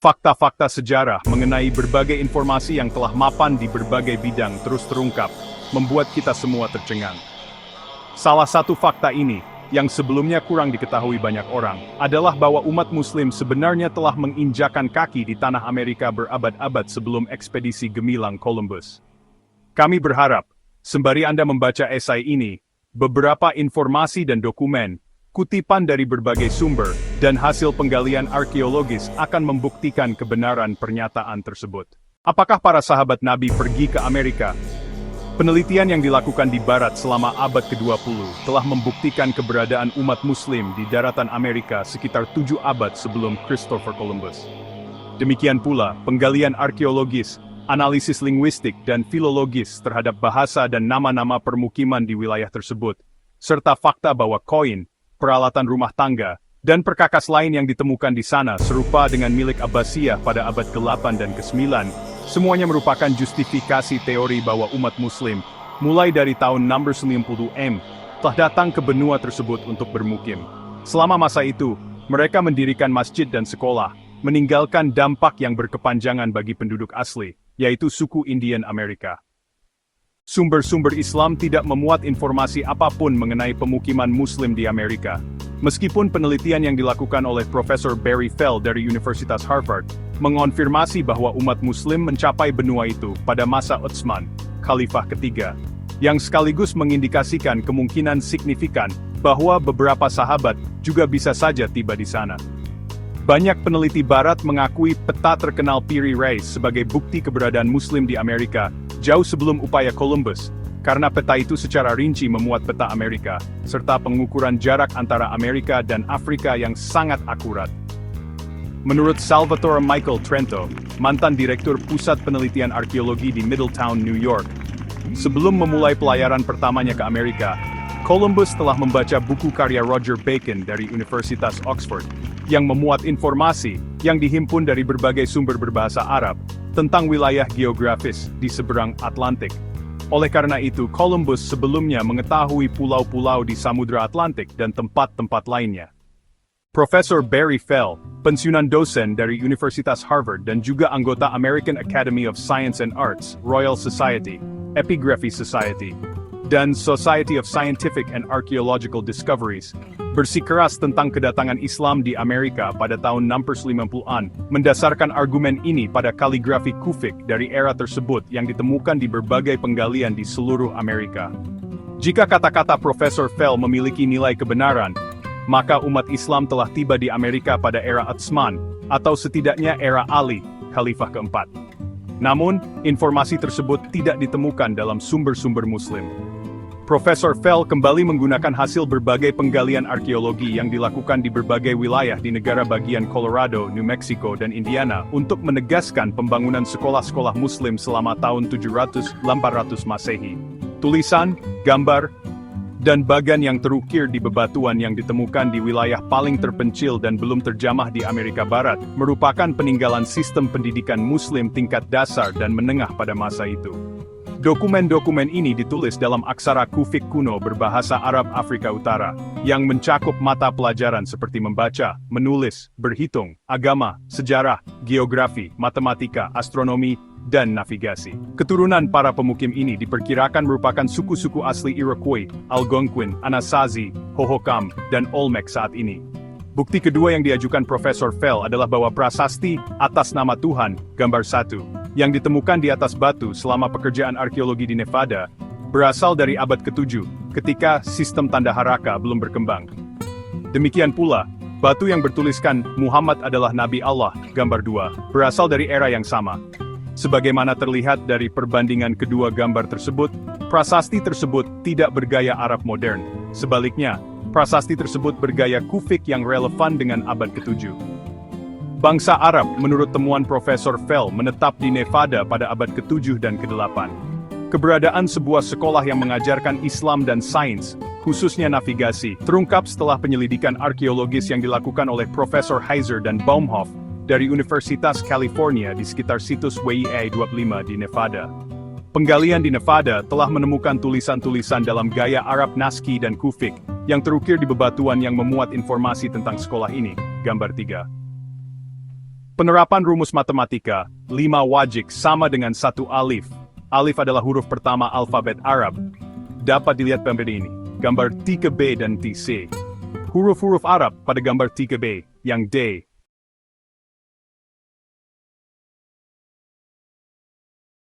Fakta-fakta sejarah mengenai berbagai informasi yang telah mapan di berbagai bidang terus terungkap, membuat kita semua tercengang. Salah satu fakta ini, yang sebelumnya kurang diketahui banyak orang, adalah bahwa umat Muslim sebenarnya telah menginjakan kaki di tanah Amerika berabad-abad sebelum ekspedisi gemilang Columbus. Kami berharap, sembari Anda membaca esai ini, beberapa informasi dan dokumen, kutipan dari berbagai sumber, dan hasil penggalian arkeologis akan membuktikan kebenaran pernyataan tersebut. Apakah para sahabat Nabi pergi ke Amerika? Penelitian yang dilakukan di Barat selama abad ke-20 telah membuktikan keberadaan umat Muslim di daratan Amerika sekitar 7 abad sebelum Christopher Columbus. Demikian pula, penggalian arkeologis, analisis linguistik dan filologis terhadap bahasa dan nama-nama permukiman di wilayah tersebut, serta fakta bahwa koin, peralatan rumah tangga, dan perkakas lain yang ditemukan di sana serupa dengan milik Abbasiyah pada abad ke-8 dan ke-9, semuanya merupakan justifikasi teori bahwa umat Muslim, mulai dari tahun 690 M, telah datang ke benua tersebut untuk bermukim. Selama masa itu, mereka mendirikan masjid dan sekolah, meninggalkan dampak yang berkepanjangan bagi penduduk asli, yaitu suku Indian Amerika. Sumber-sumber Islam tidak memuat informasi apapun mengenai pemukiman Muslim di Amerika. Meskipun penelitian yang dilakukan oleh Profesor Barry Fell dari Universitas Harvard mengonfirmasi bahwa umat Muslim mencapai benua itu pada masa Utsman, Khalifah ketiga, yang sekaligus mengindikasikan kemungkinan signifikan bahwa beberapa sahabat juga bisa saja tiba di sana. Banyak peneliti Barat mengakui peta terkenal Piri Reis sebagai bukti keberadaan Muslim di Amerika jauh sebelum upaya Columbus, karena peta itu secara rinci memuat peta Amerika, serta pengukuran jarak antara Amerika dan Afrika yang sangat akurat. Menurut Salvatore Michael Trento, mantan direktur Pusat Penelitian Arkeologi di Middletown, New York, sebelum memulai pelayaran pertamanya ke Amerika, Columbus telah membaca buku karya Roger Bacon dari Universitas Oxford, yang memuat informasi yang dihimpun dari berbagai sumber berbahasa Arab tentang wilayah geografis di seberang Atlantik. Oleh karena itu, Columbus sebelumnya mengetahui pulau-pulau di Samudra Atlantik dan tempat-tempat lainnya. Profesor Barry Fell, pensiunan dosen dari Universitas Harvard dan juga anggota American Academy of Science and Arts, Royal Society, Epigraphy Society, dan Society of Scientific and Archaeological Discoveries, bersikeras tentang kedatangan Islam di Amerika pada tahun 650-an, mendasarkan argumen ini pada kaligrafi kufik dari era tersebut yang ditemukan di berbagai penggalian di seluruh Amerika. Jika kata-kata Profesor Fell memiliki nilai kebenaran, maka umat Islam telah tiba di Amerika pada era Utsman, atau setidaknya era Ali, Khalifah keempat. Namun, informasi tersebut tidak ditemukan dalam sumber-sumber Muslim. Profesor Fell kembali menggunakan hasil berbagai penggalian arkeologi yang dilakukan di berbagai wilayah di negara bagian Colorado, New Mexico, dan Indiana untuk menegaskan pembangunan sekolah-sekolah Muslim selama tahun 700-800 Masehi. Tulisan, gambar, dan bagan yang terukir di bebatuan yang ditemukan di wilayah paling terpencil dan belum terjamah di Amerika Barat merupakan peninggalan sistem pendidikan Muslim tingkat dasar dan menengah pada masa itu. Dokumen-dokumen ini ditulis dalam aksara kufik kuno berbahasa Arab Afrika Utara, yang mencakup mata pelajaran seperti membaca, menulis, berhitung, agama, sejarah, geografi, matematika, astronomi, dan navigasi. Keturunan para pemukim ini diperkirakan merupakan suku-suku asli Iroquois, Algonquin, Anasazi, Hohokam, dan Olmec saat ini. Bukti kedua yang diajukan Profesor Fell adalah bahwa prasasti atas nama Tuhan, gambar 1, yang ditemukan di atas batu selama pekerjaan arkeologi di Nevada, berasal dari abad ke-7, ketika sistem tanda haraka belum berkembang. Demikian pula, batu yang bertuliskan Muhammad adalah Nabi Allah, gambar 2, berasal dari era yang sama. Sebagaimana terlihat dari perbandingan kedua gambar tersebut, prasasti tersebut tidak bergaya Arab modern. Sebaliknya, prasasti tersebut bergaya kufik yang relevan dengan abad ke-7. Bangsa Arab, menurut temuan Profesor Fell, menetap di Nevada pada abad ke-7 dan ke-8. Keberadaan sebuah sekolah yang mengajarkan Islam dan sains, khususnya navigasi, terungkap setelah penyelidikan arkeologis yang dilakukan oleh Profesor Heiser dan Baumhoff dari Universitas California di sekitar situs WIA 25 di Nevada. Penggalian di Nevada telah menemukan tulisan-tulisan dalam gaya Arab Naskhi dan Kufik, yang terukir di bebatuan yang memuat informasi tentang sekolah ini, gambar 3. Penerapan rumus matematika, 5 wajik sama dengan 1 alif. Alif adalah huruf pertama alfabet Arab. Dapat dilihat gambar ini, gambar 3B dan TC. Huruf-huruf Arab pada gambar 3B, yang D,